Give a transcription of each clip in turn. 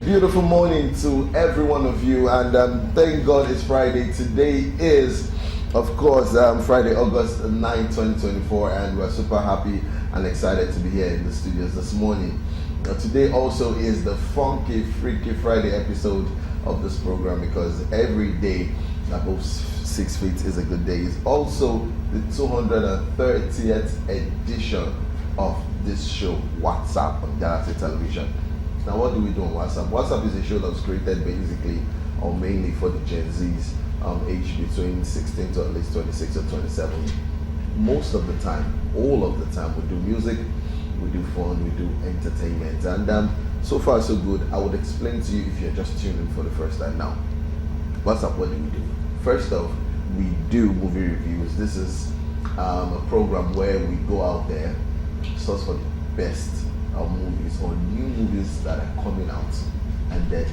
Beautiful morning to every one of you, and thank God it's Friday. Today is, of course, Friday, August 9, 2024, and we're super happy and excited to be here in the studios this morning. Today also is the Funky Freaky Friday episode of this program, because every day above 6 feet is a good day. It's also the 230th edition of this show, WhatsApp, on Galaxy Television. Now, what do we do on WhatsApp? WhatsApp is a show that was created basically or mainly for the Gen Zs, aged between 16 to at least 26 or 27. Most of the time, all of the time, we do music, we do fun, we do entertainment, and so far so good. I would explain to you if you're just tuning in for the first time. Now, WhatsApp, what do we do? First off, we do movie reviews. This is a program where we go out there, source for the best movies or new movies that are coming out, and then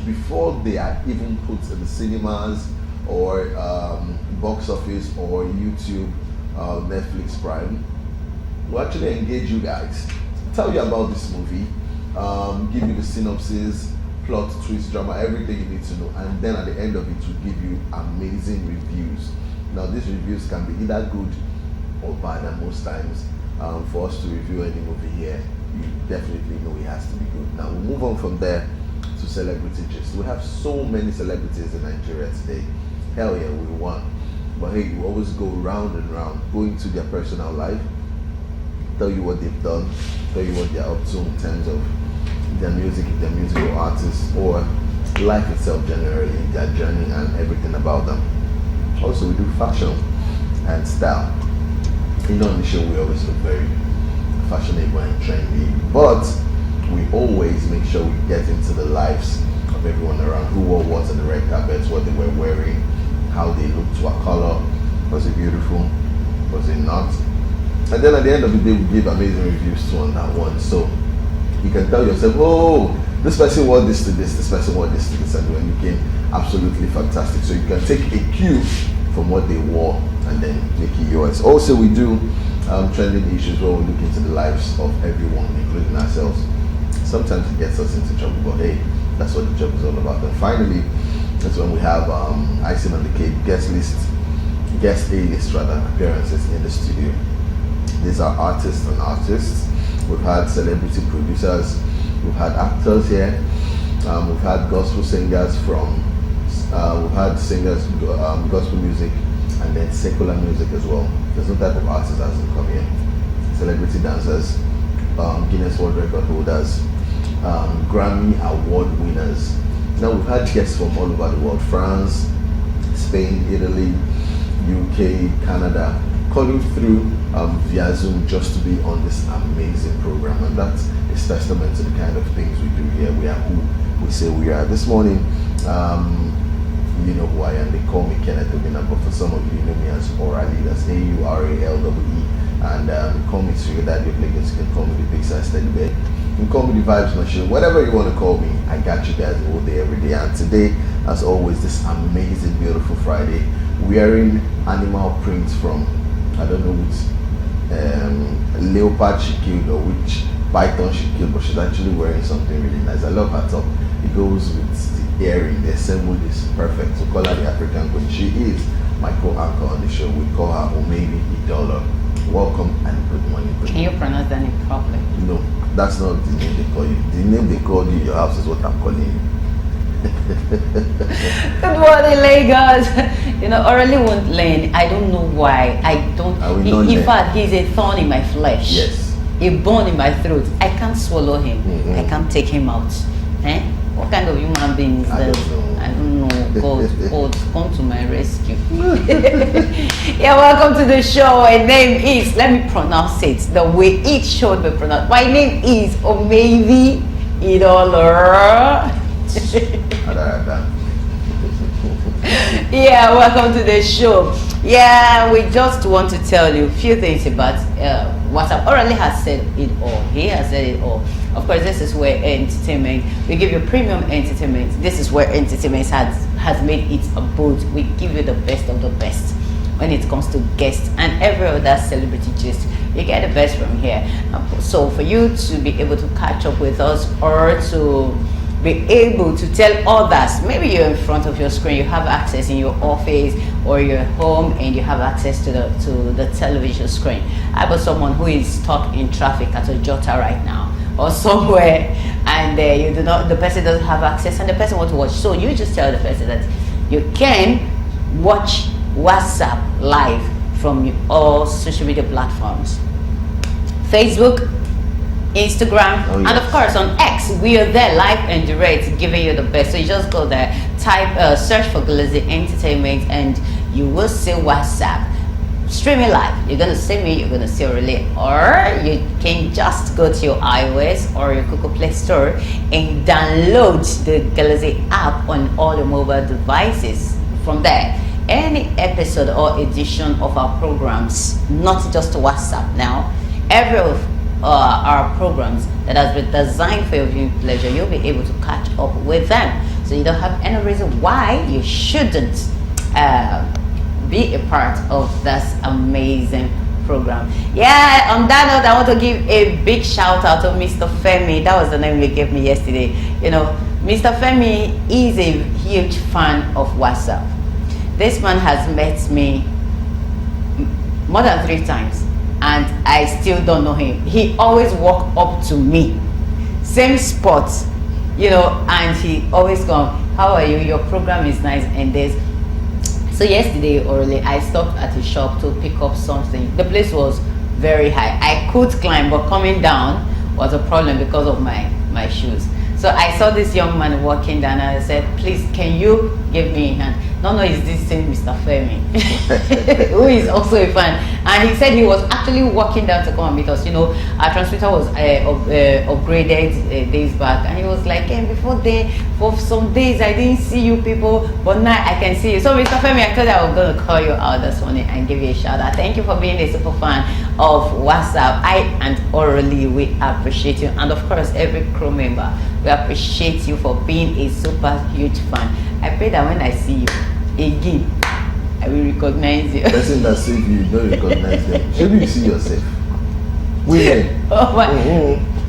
before they are even put in the cinemas or box office or YouTube, Netflix Prime, we'll actually engage you guys, tell you about this movie, give you the synopsis, plot, twist, drama, everything you need to know, and then at the end of it we'll give you amazing reviews. Now, these reviews can be either good or bad, and most times for us to review any movie here, you definitely know it has to be good. Now, we'll move on from there to celebrity gist. We have so many celebrities in Nigeria today. Hell yeah, we won. But hey, we always go round and round, go into their personal life, tell you what they've done, tell you what they're up to in terms of their music, if they're musical artists, or life itself generally, their journey and everything about them. Also, we do fashion and style. You know, on the show we always look very fashionable and trendy, but we always make sure we get into the lives of everyone around, who wore what on the red carpets, what they were wearing, how they looked, what color, was it beautiful, was it not, and then at the end of the day we give amazing reviews to on that one, so you can tell yourself, oh, this person wore this to this person wore this to this, and when you came absolutely fantastic. So you can take a cue from what they wore and then make it yours. Also, we do trending issues where we look into the lives of everyone, including ourselves. Sometimes it gets us into trouble, but hey, that's what the job is all about. And finally, that's when we have icing on the cake, guest A-list appearances in the studio. These are artists and artists. We've had celebrity producers, we've had actors here, we've had gospel singers we've had singers, gospel music, and then secular music as well. There's no type of artist that doesn't come here. Celebrity dancers, Guinness World Record holders, Grammy Award winners. Now, we've had guests from all over the world: France, Spain, Italy, UK, Canada, calling through via Zoom just to be on this amazing program, and that is testament to the kind of things we do here. We are who we say we are. This morning, you know who I am. They call me Kenneth Obina, but for some of you know me as Orally. That's A-U-R-A-L-E-E. And call me Sugar Daddy of Lagos. You can call me the Big Size Steady Bed. You can call me the Vibes Machine. Whatever you want to call me, I got you guys all day, every day. And today, as always, this amazing, beautiful Friday, wearing animal prints from, I don't know which leopard she killed or which python she killed, but she's actually wearing something really nice. I love her top. It goes with the earring. The symbol is perfect. So call her the African Queen. She is my co-anchor on the show. We call her Olayemi Idola. Welcome and good morning. Can you pronounce that name properly? No, that's not the name they call you. The name they call you in your house is what I'm calling you. Good morning, Lagos. You know, Orally won't learn. I don't know why. In fact, he's a thorn in my flesh. Yes. A bone in my throat. I can't swallow him. I can't take him out. What kind of human being is this? I don't know. God, come to my rescue. Yeah, welcome to the show. My name is, let me pronounce it the way it should be pronounced. My name is Olayemi Idola. Yeah, welcome to the show. Yeah, we just want to tell you a few things about WhatsApp. Orally has said it all. He has said it all. Of course, this is where entertainment, we give you premium entertainment. This is where entertainment has made its abode. We give you the best of the best when it comes to guests and every other celebrity gist. You get the best from here. So for you to be able to catch up with us or to be able to tell others. Maybe you're in front of your screen, you have access in your office or your home, and you have access to the television screen. I have someone who is stuck in traffic at a Jota right now or somewhere, and the person doesn't have access, and the person wants to watch. So you just tell the person that you can watch WhatsApp live from all social media platforms, Facebook, Instagram, oh, yes. and of course on X. We are there live and direct, giving you the best. So you just go there, type search for Galaxy Entertainment, and you will see WhatsApp streaming live. You're gonna see me, you're gonna see Aurelie, or you can just go to your iOS or your Google Play Store and download the Galaxy app on all your mobile devices. From there, any episode or edition of our programs, not just WhatsApp now, every of our programs that has been designed for your viewing pleasure, you'll be able to catch up with them. So you don't have any reason why you shouldn't be a part of this amazing program. Yeah, on that note, I want to give a big shout out to Mr. Femi. That was the name he gave me yesterday. You know, Mr. Femi is a huge fan of WhatsApp. This man has met me more than 3 times, and I still don't know him. He always walk up to me, same spot, you know, and he always come, how are you? Your program is nice. And this. So yesterday, Orally, I stopped at a shop to pick up something. The place was very high. I could climb, but coming down was a problem because of my shoes. So I saw this young man walking down, and I said, please, can you give me a hand? No, it's this same Mr. Femi, who is also a fan. And he said he was actually walking down to come and meet us. You know, our transmitter was upgraded days back, and he was like, hey, before then, for some days I didn't see you people, but now I can see you. So Mr. Femi, I thought I was going to call you out this morning and give you a shout out. Thank you for being a super fan of WhatsApp. I and Orally, we appreciate you, and of course every crew member, we appreciate you for being a super huge fan. I pray that when I see you again, I will recognize you. Person that saved you, don't recognize them. Maybe you see yourself. Women. Oh my.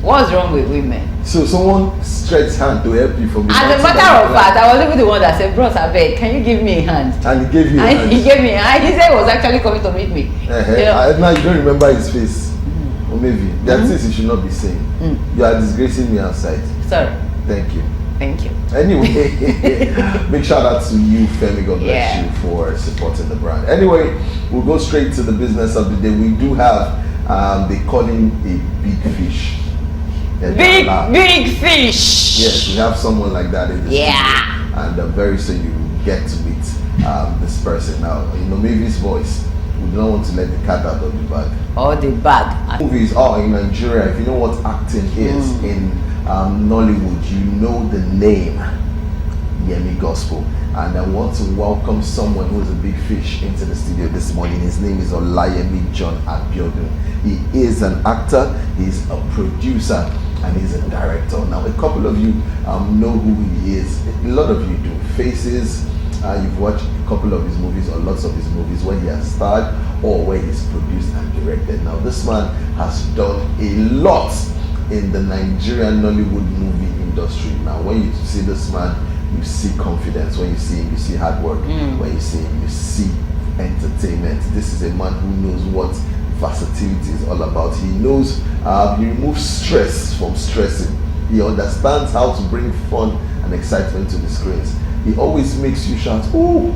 What's wrong with women? So someone stretched hand to help you from. As a matter of fact, I was even the one that said, bros, Abeg, can you give me a hand? And he gave you a hand. He gave me a hand. He said he was actually coming to meet me. You know? Now you don't remember his face. Or maybe. There are things you should not be saying. You are disgracing me outside. Sorry. Thank you. Thank you. Anyway, big shout out to you, Femi. God bless you for supporting the brand. Anyway, we'll go straight to the business of the day. We do have, they call him a big fish. Big fish. Yes, we have someone like that in this studio. And very soon you will get to meet this person. Now, in Omevi's voice, we don't want to let the cat out of the bag. Or the bag. Movies are in Nigeria. If you know what acting is in Nollywood, you know the name Yemi Gospel. And I want to welcome someone who is a big fish into the studio this morning. His name is Olayemi John Abiodun. He is an actor, he's a producer, and he's a director. Now, a couple of you know who he is. A lot of you do. Faces, you've watched a couple of his movies or lots of his movies where he has starred or where he's produced and directed. Now, this man has done a lot in the Nigerian Nollywood movie industry. Now, when you see this man, you see confidence. When you see him, you see hard work. When you see him, you see entertainment. This is a man who knows what versatility is all about. He knows he removes stress from stressing. He understands how to bring fun and excitement to the screens. He always makes you shout, ooh,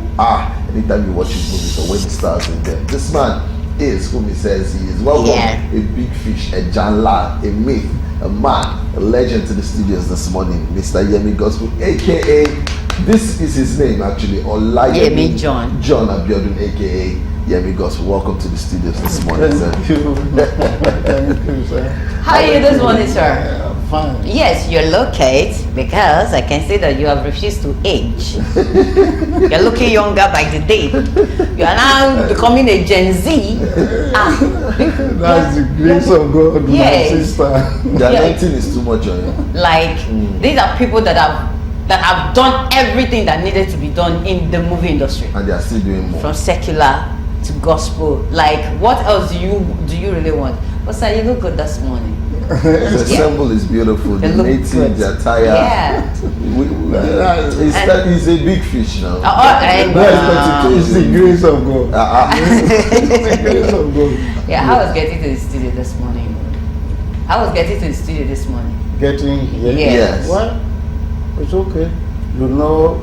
anytime you watch his movies or when he stars in them. This man is whom he says he is. Welcome, a big fish, a janla, a myth, a man, a legend to the studios this morning, Mr. Yemi Gospel, aka, this is his name actually, Olayemi John Abiodun, aka Yemi Gospel. Welcome to the studios this morning, sir. Thank you. Thank you, sir. How are you this morning, sir? Fine. Yes, you're locate because I can see that you have refused to age. You're looking younger by the day. You are now becoming a Gen Z. That's the grace of God, my sister. The anointing is too much on you. Like these are people that have done everything that needed to be done in the movie industry. And they are still doing more. From secular to gospel. Like, what else do you really want? But sir, you look good this morning. The ensemble is beautiful. They The look native, good. the attire. Yeah. He's a big fish now. It's the grace of God. It's the grace of God. Yeah, I was getting to the studio this morning. Getting here. Yes. Well, it's okay. You know,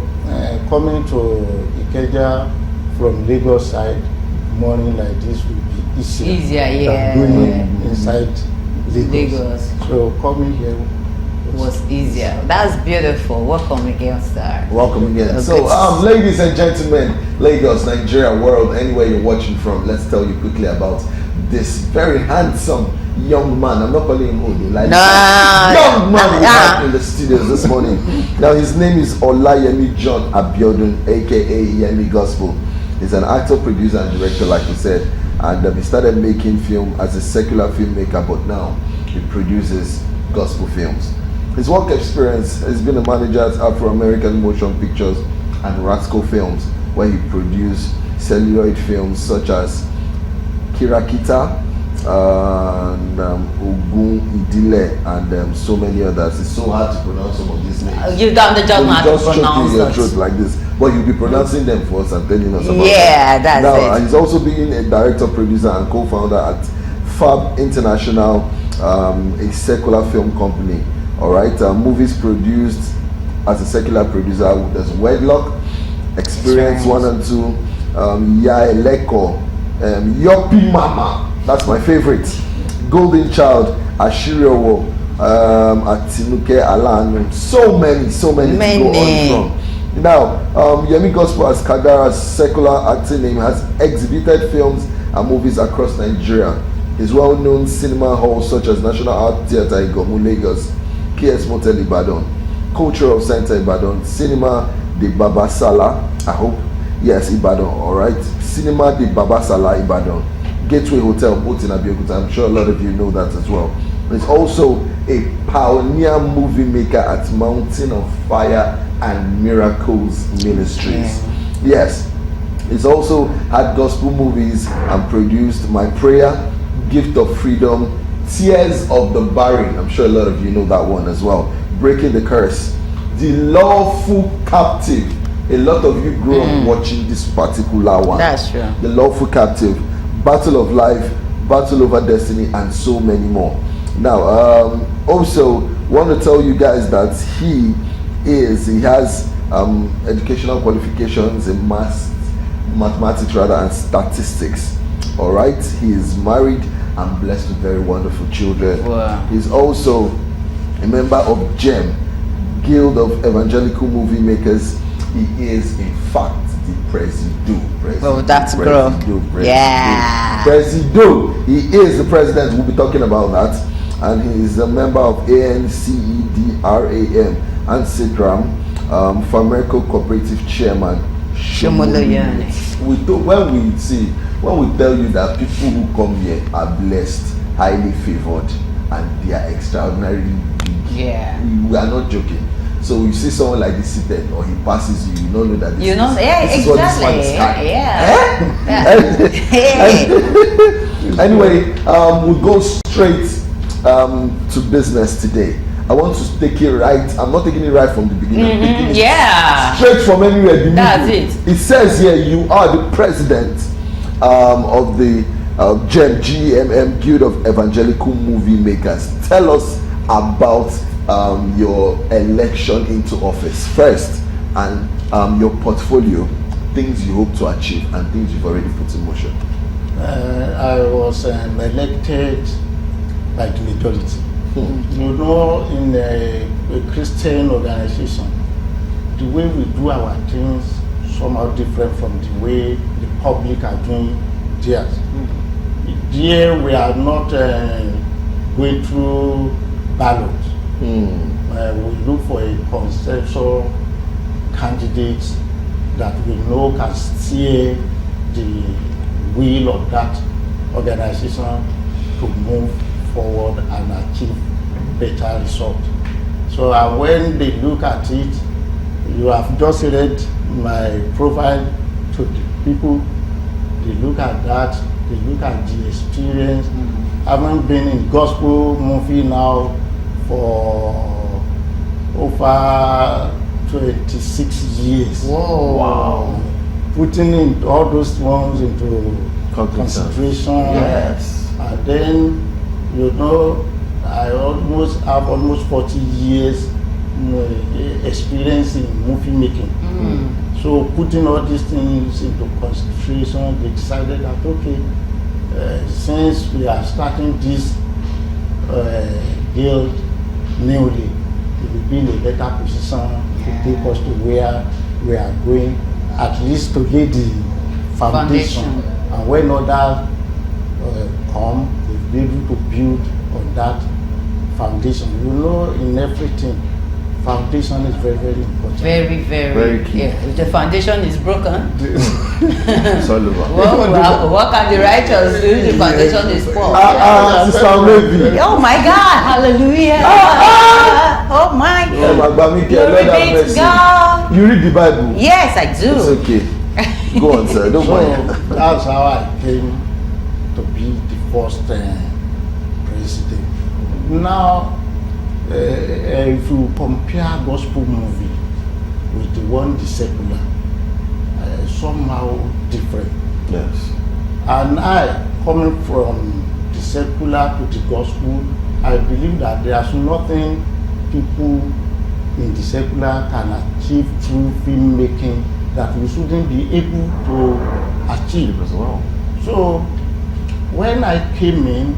coming to Ikeja from Lagos side, morning like this will be easier yeah. than going inside Lagos. So coming here was easier. That's beautiful. Welcome again, sir. Welcome again. So, ladies and gentlemen, Lagos, Nigeria, world, anywhere you're watching from, let's tell you quickly about this very handsome young man. I'm not calling him old. Like young man we have in the studios this morning. Now, his name is Olayemi John Abiodun, aka Yemi Gospel. He's an actor, producer, and director, like we said. And he started making film as a secular filmmaker, but now he produces gospel films. His work experience has been a manager at Afro-American Motion Pictures and Ratco Films, where he produced celluloid films such as Kirakita and Ogun Idile and so many others. It's so hard to pronounce some of these names. You've done the job now to just pronounce your throat like this, but you'll be pronouncing them for us and telling us about that's now, it. He's also been a director, producer, and co-founder at Fab International, a secular film company. All right, movies produced as a secular producer. There's Wedlock, Experience 1 and 2, Yaeleko, Yopi Mama. That's my favorite. Golden Child, Ashiriowo, Atinuke Alan. So many to go on from. Now, Yemi Gospel, as Kagara's secular acting name, has exhibited films and movies across Nigeria. His well-known cinema halls such as National Art Theatre Igomu, Lagos, KS Motel Ibadan, Cultural Center Ibadan, Cinema de Babasala, I hope, yes, Ibadan, alright, Cinema de Babasala Ibadan, Gateway Hotel, both in Abiodun. I'm sure a lot of you know that as well. He's also a pioneer movie maker at Mountain of Fire and Miracles Ministries. Yes, he's also had gospel movies and produced My Prayer, Gift of Freedom, Tears of the Barren. I'm sure a lot of you know that one as well. Breaking the Curse, The Lawful Captive. A lot of you grew up watching this particular one. That's true. The Lawful Captive, Battle of Life, Battle Over Destiny, and so many more. Now, also want to tell you guys that he has educational qualifications in mathematics and statistics. All right, he is married and blessed with very wonderful children. Wow. He's also a member of GEM, Guild of Evangelical Movie Makers. He is, in fact, the Presido. Oh, that's girl. Yeah. Presido. He is the president. We'll be talking about that. And he is a member of ANCEDRAM and CIDRAM, Famerco Cooperative Chairman. Shomoloyane. When we tell you that people who come here are blessed, highly favored, and they are extraordinarily big, we are not joking. So you see someone like this seated, or he passes you, you don't know that this is what this man is carrying. Anyway, we'll go straight to business today. I want to take it right. I'm not taking it right from the beginning. I'm taking it straight from anywhere. That's it. It says here you are the president of the GEMM, Guild of Evangelical Movie Makers. Tell us about your election into office first, and your portfolio, things you hope to achieve, and things you've already put in motion. I was elected by the majority. You know, in a Christian organization, the way we do our things somehow different from the way the public are doing theirs. Here we are not going through ballot. We look for a consensual candidate that we know can steer the wheel of that organization to move forward and achieve better result. So when they look at it, you have just read my profile to the people, they look at that, they look at the experience, haven't been in gospel movie now for over 26 years. Whoa. Wow. Putting in all those ones into concentration. Yes. And then, you know, I have almost 40 years experience in movie making. So putting all these things into concentration, they decided that, okay, since we are starting this guild newly, we will be in a better position to take us to where we are going, at least to lay the foundation. And when others come, we'll be able to build on that foundation. You know, in everything, foundation is very, very important. Very, very key. Yeah. If the foundation is broken, It's all over. what can the righteous do if the foundation is poor? Sister Maybe. Oh my God! Hallelujah! Oh my God! Glory be to God. You read the Bible? Yes, I do. It's okay. Go on, sir. Don't So mind. that's how I came to be the first president. Now, if you compare gospel movie with the one, the secular, somehow different. Yes. And I, coming from the secular to the gospel, I believe that there's nothing people in the secular can achieve through filmmaking that we shouldn't be able to achieve as well. So when I came in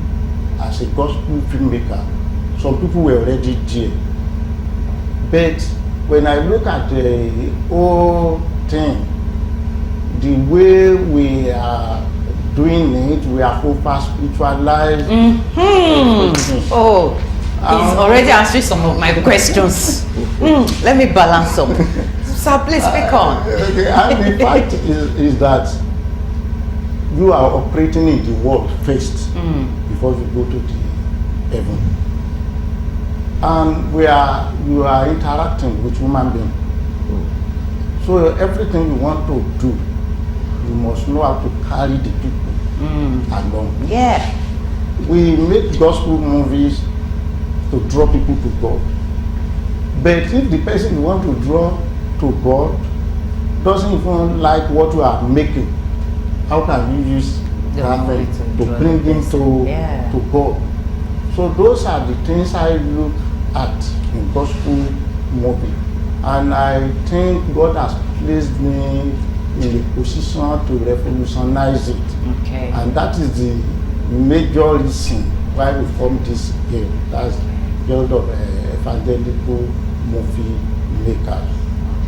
as a gospel filmmaker, some people were already there. But when I look at the whole thing, the way we are doing it, we are over spiritualized. Oh, he's already answering some of my questions. Let me balance some. Sir, please speak on. And the fact is that you are operating in the world first before you go to the heaven. And you are interacting with human beings. So everything you want to do, you must know how to carry the people along. Yeah. We make gospel movies to draw people to God. But if the person you want to draw to God doesn't even like what you are making, how can you use that to bring him to God? So those are the things I look at in gospel movie. And I think God has placed me in a position to revolutionize it. Okay. And that is the major reason why we formed this guild. That's Guild of Evangelical Movie Makers.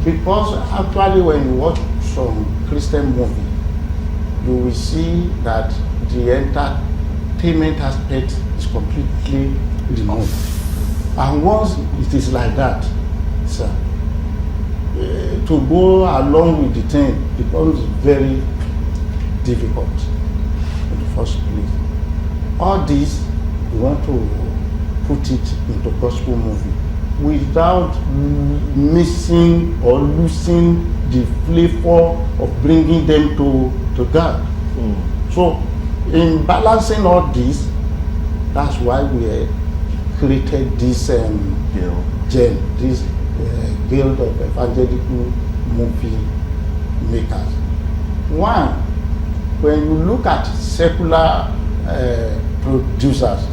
Because actually when you watch some Christian movie, you will see that the entertainment aspect is completely removed. And once it is like that, sir, to go along with the thing becomes very difficult in the first place. All this, we want to put it into gospel movie without missing or losing the flavor of bringing them to God. So in balancing all this, that's why we created this Guild of Evangelical Movie Makers. One, when you look at secular producers,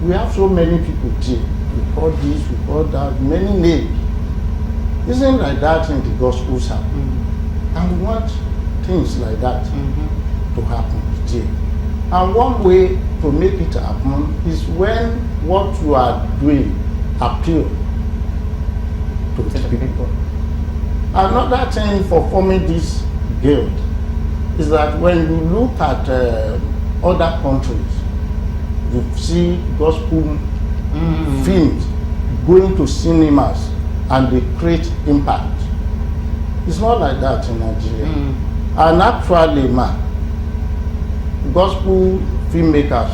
we have so many people here. We call this, we call that, many names. Isn't like that in the gospel side. And we want things like that to happen here. And one way to make it happen is when what you are doing appeal to the people. Another thing for forming this guild is that when you look at other countries, you see gospel films going to cinemas and they create impact. It's not like that in Nigeria. And actually, gospel filmmakers,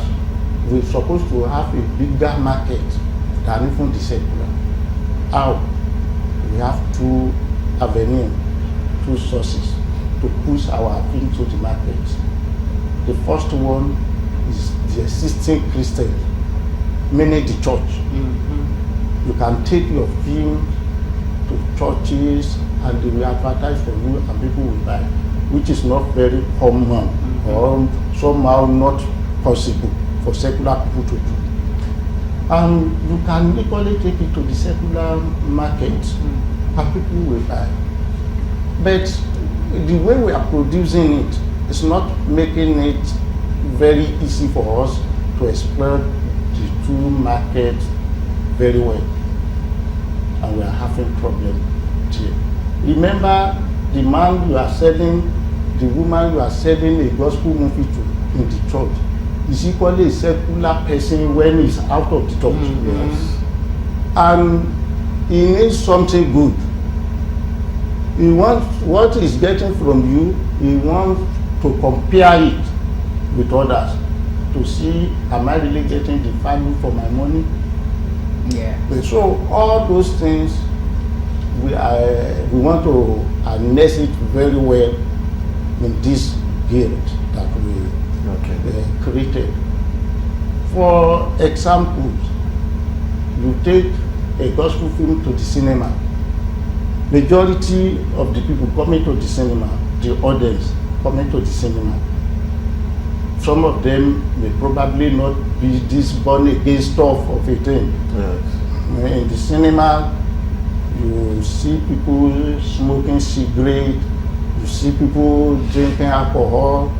we're supposed to have a bigger market than even the secular. How? We have two avenues, two sources to push our film to the market. The first one is the existing Christians, meaning the church. You can take your film to churches and they will advertise for you and people will buy, which is not very common or somehow not possible for secular people to do. And you can equally take it to the secular market and people will buy. But the way we are producing it is not making it very easy for us to exploit the two markets very well. And we are having problem here. Remember, the man you are selling, the woman you are selling a gospel movie to in the church is equally a secular person when he's out of the church. Yes. And he needs something good. He wants what he's getting from you, he wants to compare it with others to see, am I really getting the value for my money? Yeah. So all those things we want to harness it very well in this guild that we created. For example, you take a gospel film to the cinema. Majority of the people coming to the cinema, the audience coming to the cinema, some of them may probably not be this born again stuff of a thing. Yes. In the cinema, you see people smoking cigarette, you see people drinking alcohol,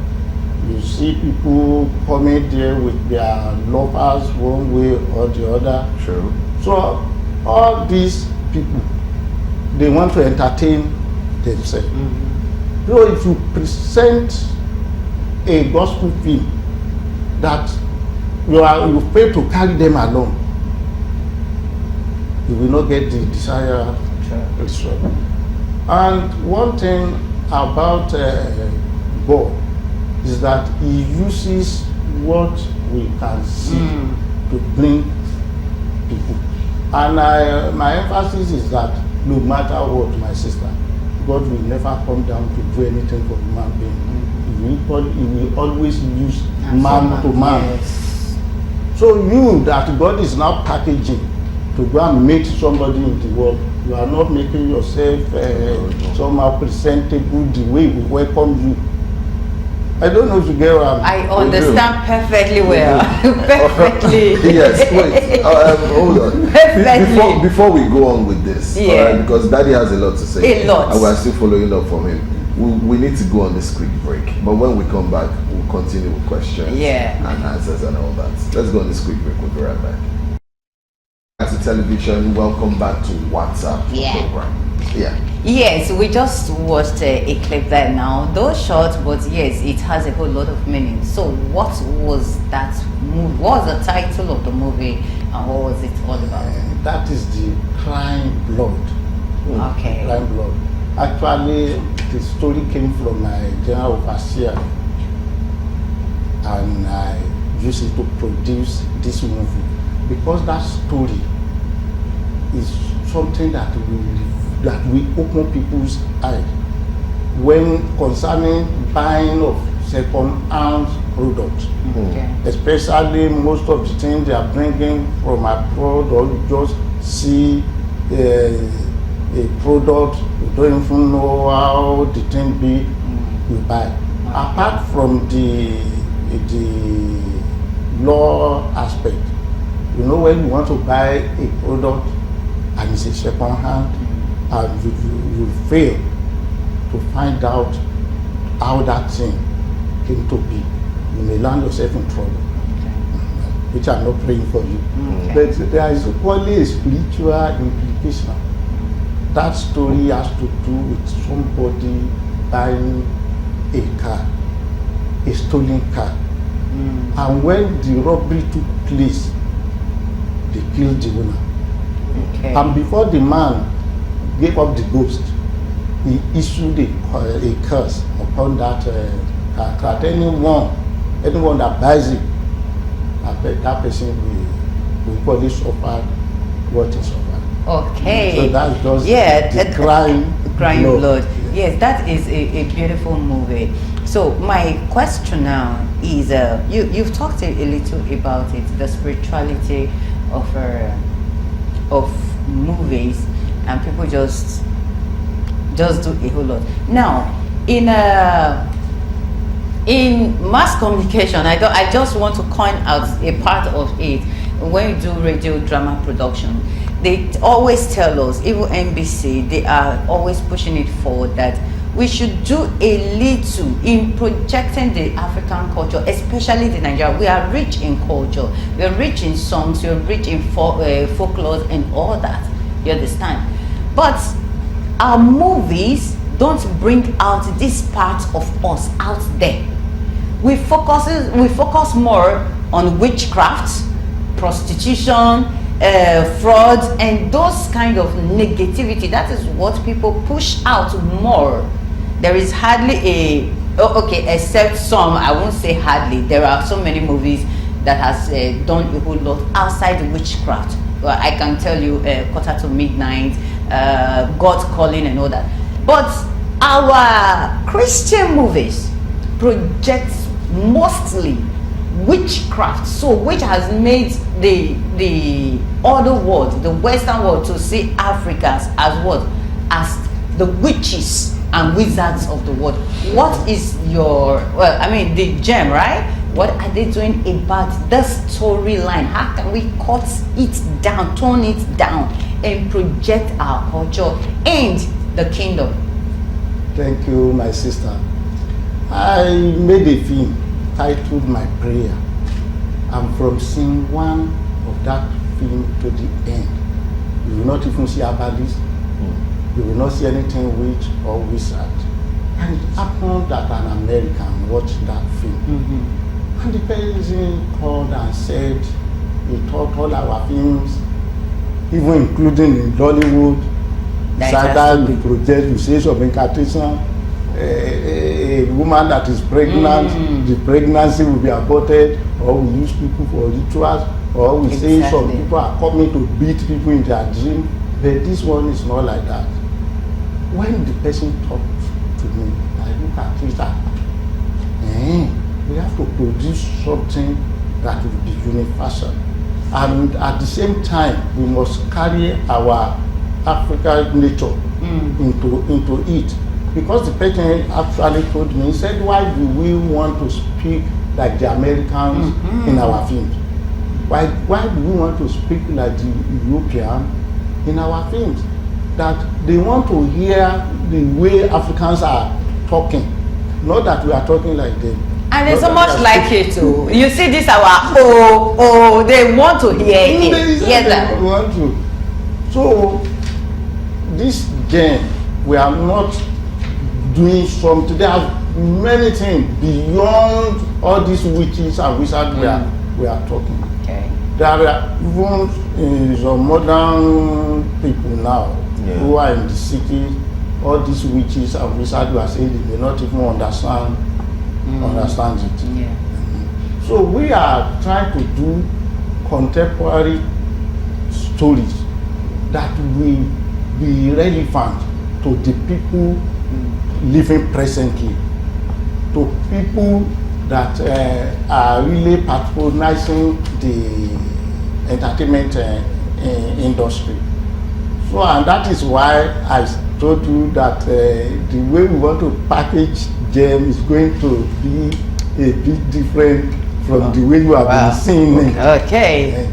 you see people coming there with their lovers one way or the other. True. So all these people, they want to entertain themselves. So if you present a gospel film that you pay to carry them along, you will not get the desired result. And one thing about God is that he uses what we can see to bring people. And my emphasis is that no matter what, my sister, God will never come down to do anything for human being. He will always use man to man. Yes. So you that God is now packaging to go and meet somebody in the world, you are not making yourself somehow presentable the way we welcome you. I don't know if you get what I understand perfectly well. Perfectly. Yes, wait, hold on. Perfectly. Before we go on with this, because Daddy has a lot to say. A lot. And we're still following up from him. We need to go on this quick break. But when we come back, we'll continue with questions and answers and all that. Let's go on this quick break. We'll be right back. Back to television. Welcome back to WhatsApp program. Yes, we just watched a clip there now. Though short, but yes, it has a whole lot of meaning. So what was that movie? What was the title of the movie and what was it all about? That is the Crying Blood. Okay. Crying Blood. Actually, the story came from my general overseer and I used it to produce this movie because that story is something that will open people's eyes when concerning buying of second-hand products. Especially most of the things they are bringing from abroad, or you just see a product, you don't even know how the thing be, you buy. Apart from the law aspect, you know, when you want to buy a product and it's a second hand, and you fail to find out how that thing came to be, you may land yourself in trouble, which I'm not praying for you. But there is only a spiritual implication. That story has to do with somebody buying a car, a stolen car. And when the robbery took place, they killed the owner. And before the man gave up the ghost, he issued a curse upon that car. That anyone that buys it, that person will probably suffer what he suffered. Okay. So that's just the crying blood. Yes, that is a beautiful movie. So my question now is, you've talked a little about it, the spirituality of movies, and people just do a whole lot. Now, in mass communication, I just want to coin out a part of it. When you do radio drama production, they always tell us, even NBC, they are always pushing it forward that we should do a little in projecting the African culture, especially the Nigeria. We are rich in culture, we are rich in songs, we are rich in folklore and all that. You understand? But our movies don't bring out this part of us out there. We focus more on witchcraft, prostitution, fraud, and those kind of negativity. That is what people push out more. There is hardly except some, I won't say hardly, there are so many movies that has done a whole lot outside the witchcraft. Well, I can tell you Quarter to Midnight, God Calling and all that. But our Christian movies project mostly witchcraft, so which has made the other world, the Western world, to see Africans as what? As the witches and wizards of the world. What is your, well, I mean, the gem, right? What are they doing about the storyline? How can we cut it down, tone it down, and project our culture and the kingdom? Thank you, my sister. I made a film titled My Prayer. And from scene one of that film to the end, you will not even see herbalists, you will not see anything witch or wizard. And it happened that an American watched that film. And the person called and said he thought all our films, even including in Hollywood, either we project, you say some incantation, a woman that is pregnant, the pregnancy will be aborted, or we use people for rituals, or we say some people are coming to beat people in their dream. But this one is not like that. When the person talked to me, I look at it and we have to produce something that will be universal. And at the same time, we must carry our African nature into it. Because the person actually told me, he said, why do we want to speak like the Americans in our films? Why do we want to speak like the European in our films? That they want to hear the way Africans are talking, not that we are talking like them. And there's so much like it too. You see this our they want to hear it. Yes, they want to. So this game, we are not doing something. There are many things beyond all these witches and wizards we are talking. Okay. There are even some modern people now who are in the city. All these witches and wizards we are saying they may not even understand it. Yeah. So we are trying to do contemporary stories that will be relevant to the people living presently, to people that are really patronizing the entertainment industry. So, and that is why I told you that the way we want to package GEM is going to be a bit different from the way you have been seeing it. Okay.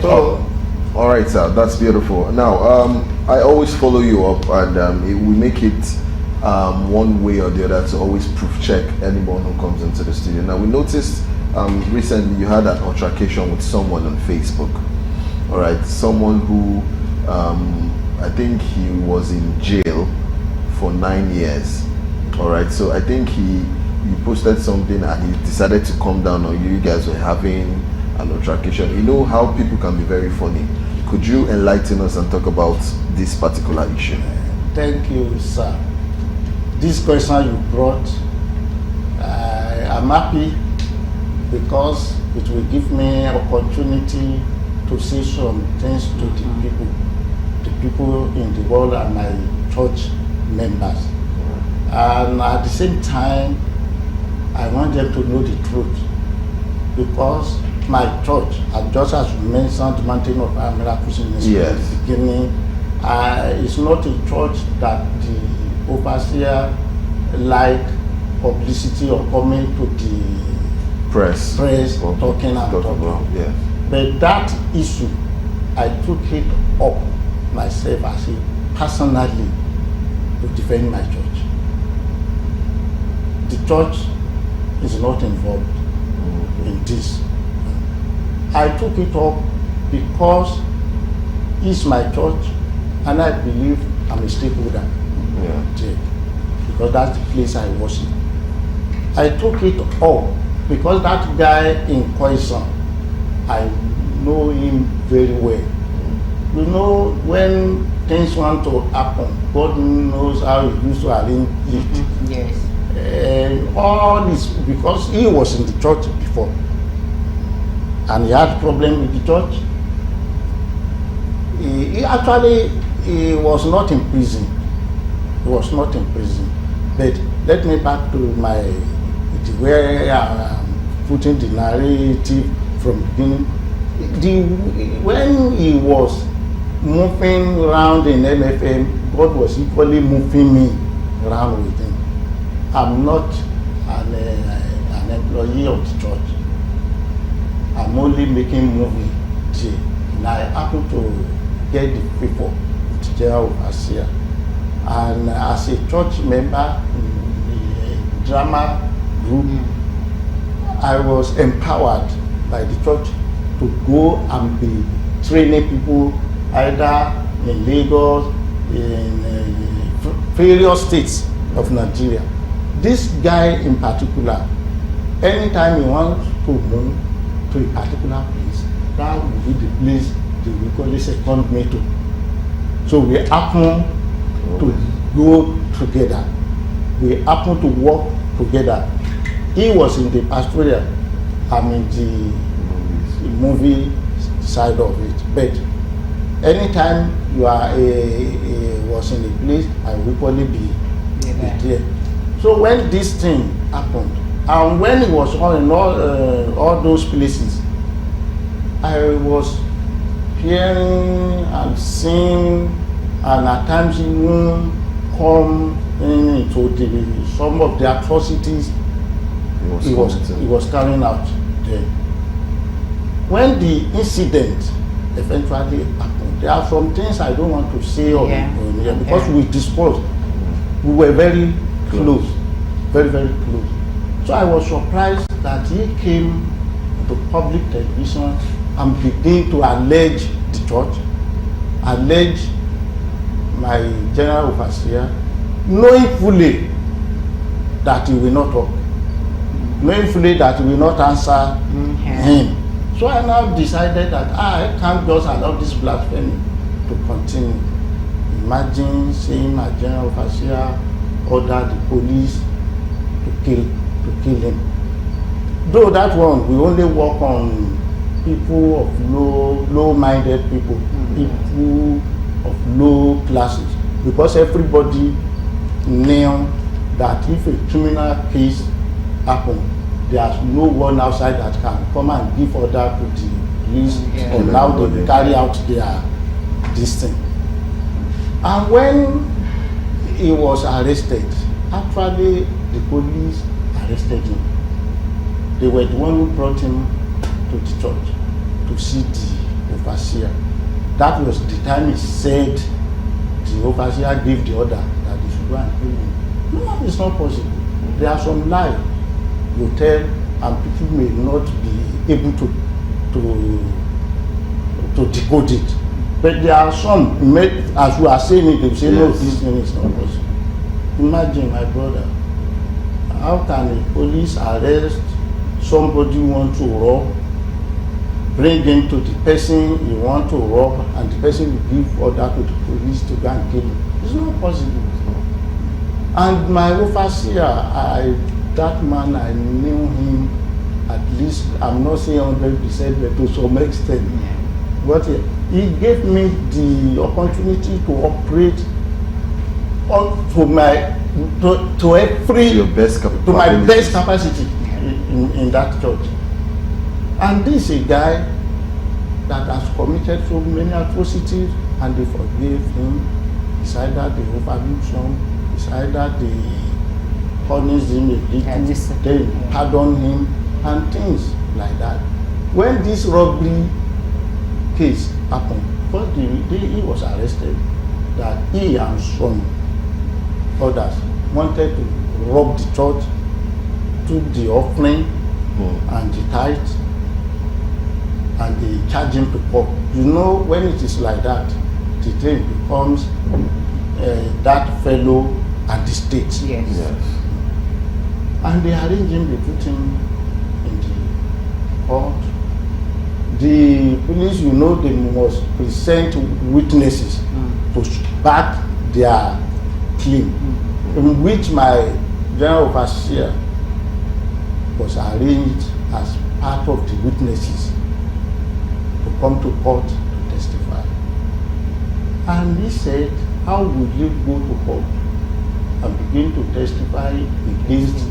So, all right, sir, that's beautiful. Now, I always follow you up, and we make it one way or the other to always proof check anyone who comes into the studio. Now, we noticed recently you had an altercation with someone on Facebook. All right, someone who I think he was in jail for 9 years. All right, so I think you posted something and he decided to come down on you. You guys were having an altercation. You know how people can be very funny. Could you enlighten us and talk about this particular issue? Thank you, sir. This question you brought, I'm happy because it will give me opportunity to say some things to the people in the world and my church members. And at the same time, I want them to know the truth. Because my church, and just as you mentioned, Mountain of Fire Miracles in Yes. the beginning, it's not a church that the overseer like publicity or coming to the Press. or talking and talking. Yeah. But that issue, I took it up myself as a personally to defend my church. The church is not involved in this. I took it up because it's my church and I believe I'm a stakeholder there, because that's the place I worship. I took it up because that guy in Khoisan, I know him very well. You know, when things want to happen, God knows how he used to arrange it. Yes. And all this, because he was in the church before and he had problem with the church. He actually was not in prison. He was not in prison. But let me back to where I'm putting the narrative from the beginning. When he was moving around in MFM, God was equally moving me around with him. I'm not an employee of the church. I'm only making movie there. And I happen to get the people with the general overseer. And as a church member in the drama group, I was empowered by the church to go and be training people either in Lagos, in various states of Nigeria. This guy in particular, anytime he wants to move to a particular place, that will be the place they will call it second me to. So we happen to go together. We happen to work together. He was in the pastoral, I'm in the movie side of it. But anytime you are was in a place, I will equally be there. So when this thing happened, and when it was in all those places, I was hearing and seeing, and at times even come into some of the atrocities he was carrying out there. When the incident eventually happened, there are some things I don't want to say on here because we discussed. We were very close, very, very close. So I was surprised that he came to public television and began to allege the church, allege my general overseer, knowing fully that he will not talk, knowing fully that he will not answer him. So I now decided that I can't just allow this blasphemy to continue. Imagine saying my general overseer ordered the police to kill him. Though that one, we only work on people of low-minded people, people of low classes, because everybody knew that if a criminal case happened, there's no one outside that can come and give order to the police on how they will carry out their this thing. And when he was arrested, actually the police arrested him. They were the one who brought him to the church to see the overseer. That was the time he said the overseer gave the order that they should go and kill him. No, it's not possible. There are some lies you tell, and people may not be able to decode it. But there are some, as you are saying it, they say, no, this thing is not possible. Imagine, my brother, how can a police arrest somebody who wants to rob, bring him to the person he wants to rob, and the person will give order to the police to go and kill him? It's not possible. And my overseer, that man, I knew him at least, I'm not saying 100%, but to some extent. But he gave me the opportunity to operate to every, your best to my best capacity in that church. And this is a guy that has committed so many atrocities, and they forgave him. It's either they overlook some, it's either they punish him a little, they pardon him, and things like that. When this robbery case happened, first the day he was arrested, that he and some others wanted to rob the church, took the offering and the tithe, and they charge him to court. You know, when it is like that, the thing becomes that fellow at the state. Yes. And they arrange him, they put him in the court. The police, you know, they must present witnesses to back their claim, in which my general overseer was arranged as part of the witnesses to come to court to testify. And he said, how would you go to court and begin to testify against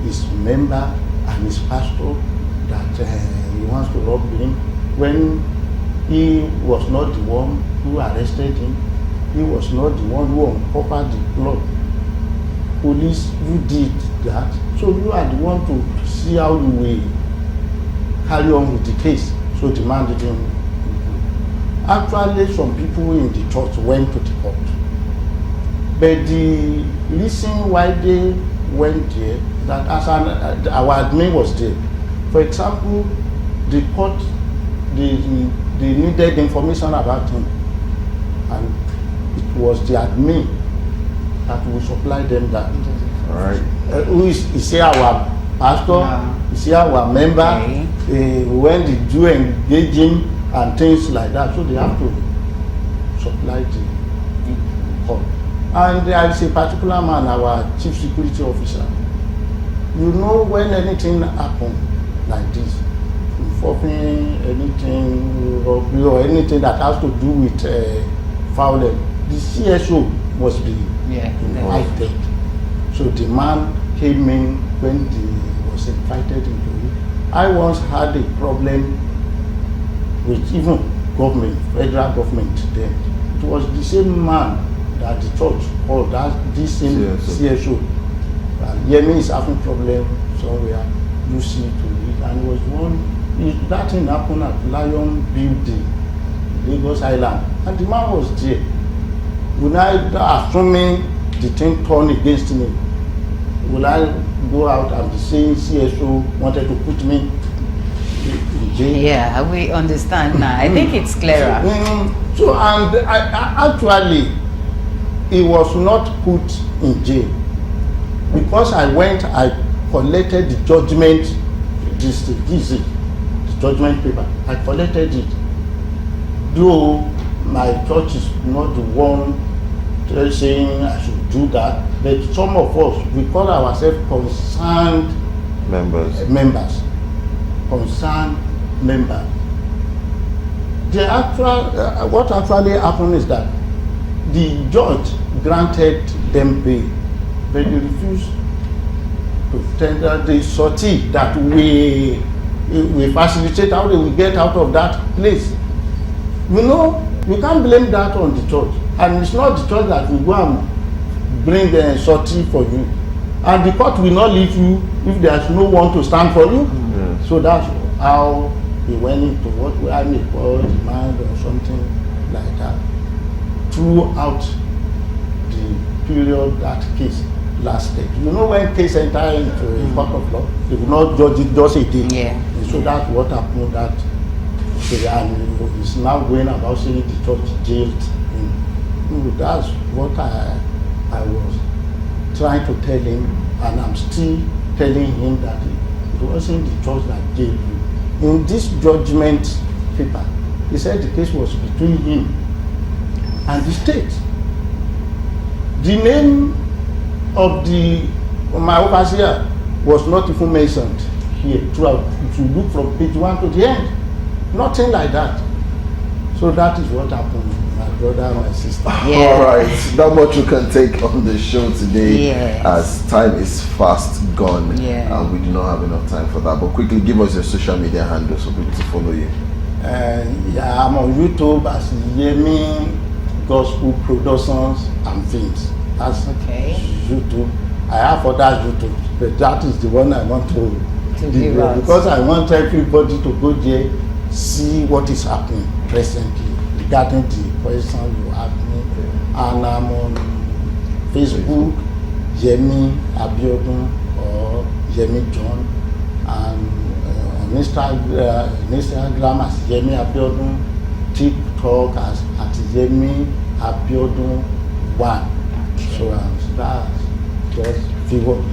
his member and his pastor that he wants to rob him, when he was not the one who arrested him, he was not the one who uncovered the plot. Police, you did that, so you are the one to see how you will carry on with the case. So the man didn't. Actually, some people in the church went to the court, but the reason why they went there, that as our admin was there. For example, the court, they needed information about him, and it was the admin that will supply them that. All right. Who is he our pastor? Is he our member? Okay. When did you engage him and things like that? So they have to supply the court. And there is a particular man, our chief security officer. You know, when anything happens like this, involving anything robbery or anything that has to do with violence, the CSO must be invited. So the man came in when he was invited into it. I once had a problem with even government, federal government then. It was the same man that the church called this same CSO. Yemi is having problem somewhere, you see to it, and it was that thing happened at Lion Building, Lagos Island, and the man was there. When I, assuming the thing turned against me, will I go out and be saying CSO wanted to put me in jail? Yeah, we understand now. I think it's clearer. So, and actually, he was not put in jail. Because I went, I collected the judgment, the judgment paper. I collected it. Though my church is not the one saying I should do that, but some of us, we call ourselves concerned members. Concerned members. The actual, what actually happened is that the judge granted them bail, but they refused to tender the sortie that we facilitate how they will get out of that place. You know, you can't blame that on the church, and it's not the church that will go and bring the sortie for you, and the court will not leave you if there's no one to stand for you. So that's how he went into what I may call demand or something like that throughout the period that case lasted. You know, when case enter into a court of law, they will not judge it just a day. Yeah. And so that's what happened. That and he's now going about saying the church jailed him. That's what I was trying to tell him, and I'm still telling him that it wasn't the church that jailed you. In this judgment paper, he said the case was between him and the state. The name of my overseer was not even mentioned here throughout. If you look from page 1 to the end, nothing like that. So that is what happened. brother, my sister. Yeah. All right, not much we can take on the show today, Yes. as time is fast gone, Yeah. and we do not have enough time for that. But quickly, give us your social media handles for people to follow you. Yeah, I'm on YouTube as Yemi Gospel Productions and Films. That's Okay. YouTube. I have other YouTube, but that is the one I want to give out. because I want everybody to go there, see what is happening presently regarding the question you asked me. And I'm on Facebook, Yemi Abiodun or Yemi John, and on Instagram as Yemi Abiodun, TikTok as at Yemi Abiodun 1. So that's just few.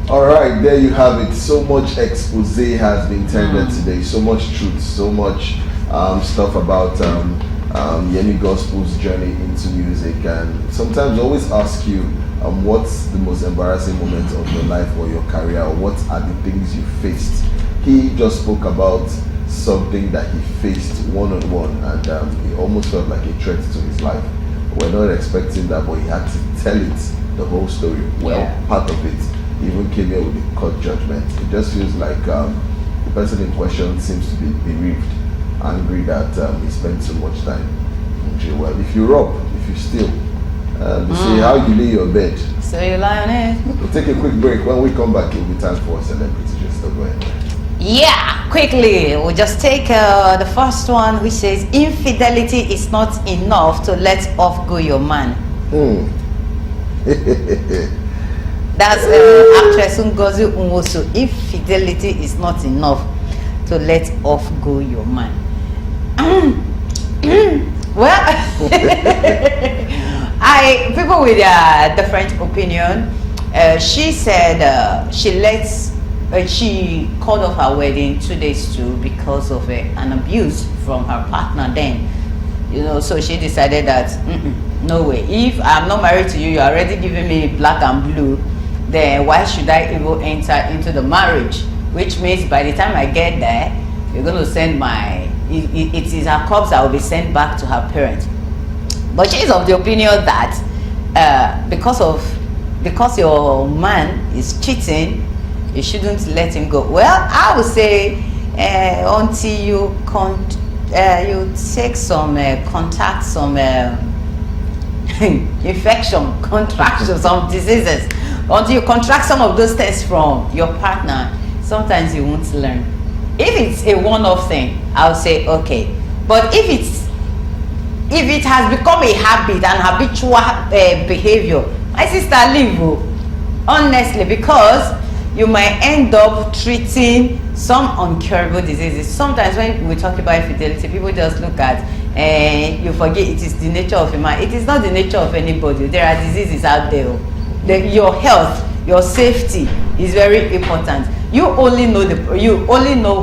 All right, there you have it. So much expose has been tendered today. So much truth. So much stuff about Yemi Gospel's journey into music. And sometimes I always ask you, what's the most embarrassing moment of your life or your career? Or what are the things you faced? He just spoke about something that he faced one-on-one, and it almost felt like a threat to his life. We're not expecting that, but he had to tell it, the whole story. Well, Yeah. part of it. He even came here with a court judgment. It just feels like the person in question seems to be bereaved, angry that he spent so much time in jail. Well, if you rob, if you steal, they say how you lay your bed. So you lie on it. We'll take a quick break. When we come back, it will be time for celebrity just to go ahead. Yeah, quickly, we'll just take the first one, which says infidelity is not enough to let off go your man. That's actress Ngozi Nwosu. Infidelity is not enough to let off go your man. Well, people with a different opinion. She said she called off her wedding 2 days too because of an abuse from her partner then. So she decided that no way. If I'm not married to you, you're already giving me black and blue, then why should I even enter into the marriage? Which means by the time I get there, you're going to send it is her corpse that will be sent back to her parents. But she's of the opinion that because your man is cheating, you shouldn't let him go. Well, I would say until you take some contact some infection, contraction, some diseases, until you contract some of those tests from your partner, sometimes you won't learn. If it's a one-off thing, I'll say okay. But if it has become a habit and habitual behavior, my sister, leave, honestly, because you might end up treating some incurable diseases. Sometimes when we talk about infidelity, people just look at you forget it is the nature of a man. It is not the nature of anybody. There are diseases out there. Your health, your safety is very important. You only know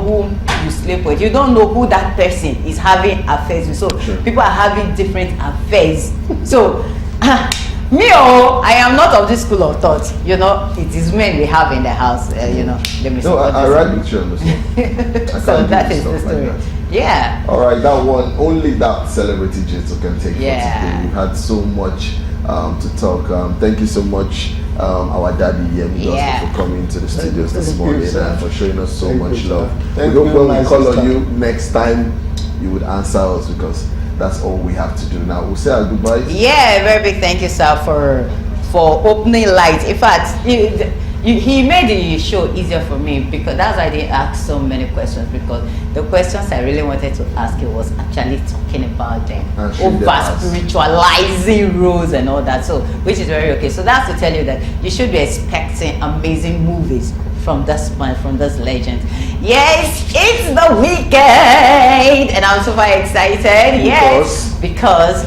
whom you sleep with. You don't know who that person is having affairs with. So people are having different affairs. So I am not of this school of thought. It is men we have in the house. Let me No, I ride with you on this one. So that is the story. Like yeah. All right, that one, only that celebrity Jito can take for today. We've had so much to talk. Thank you so much, our daddy Yemi Gospel, for coming to the studios this morning and for showing us so much love. We hope when we call on you next time, you would answer us, because that's all we have to do now. We'll say our goodbyes. Yeah, very big thank you, sir, for opening light. In fact, he made the show easier for me, because that's why I didn't ask so many questions, because the questions I really wanted to ask you was actually talking about them over spiritualizing roles and all that, so which is very okay. So that's to tell you that you should be expecting amazing movies from this man, from this legend. Yes, it's the weekend and I'm super excited. Yes, because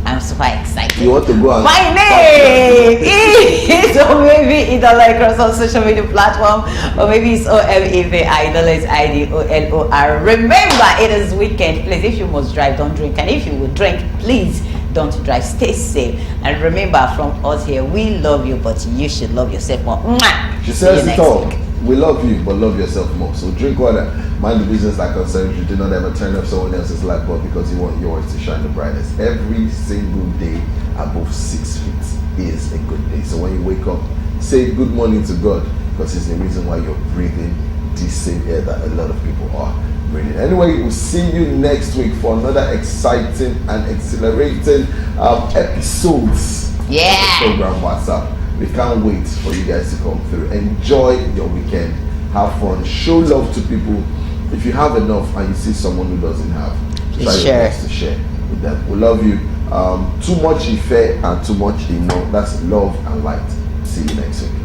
I'm super excited. You want to go and my name is maybe Idola across all social media platform, or maybe it's OMEV Idola is IDOLOR. Remember, it is weekend. Please, if you must drive, don't drink, and if you would drink, please don't drive. Stay safe, and remember, from us here, we love you, but you should love yourself more. Mwah! She says it all. we love you, but love yourself more. So drink water, mind the business that concerns you. Do not ever turn off someone else's light bulb because you want yours to shine the brightest. Every single day above 6 feet is a good day. So when you wake up, say good morning to God, because it's the reason why you're breathing this same air that a lot of people are breathing. Anyway, we'll see you next week for another exciting and exhilarating episodes of the program WhatsApp. We can't wait for you guys to come through. Enjoy your weekend. Have fun. Show love to people. If you have enough and you see someone who doesn't have, try your best to share with them. We love you. Too much Ife and too much Imo. That's love and light. See you next week.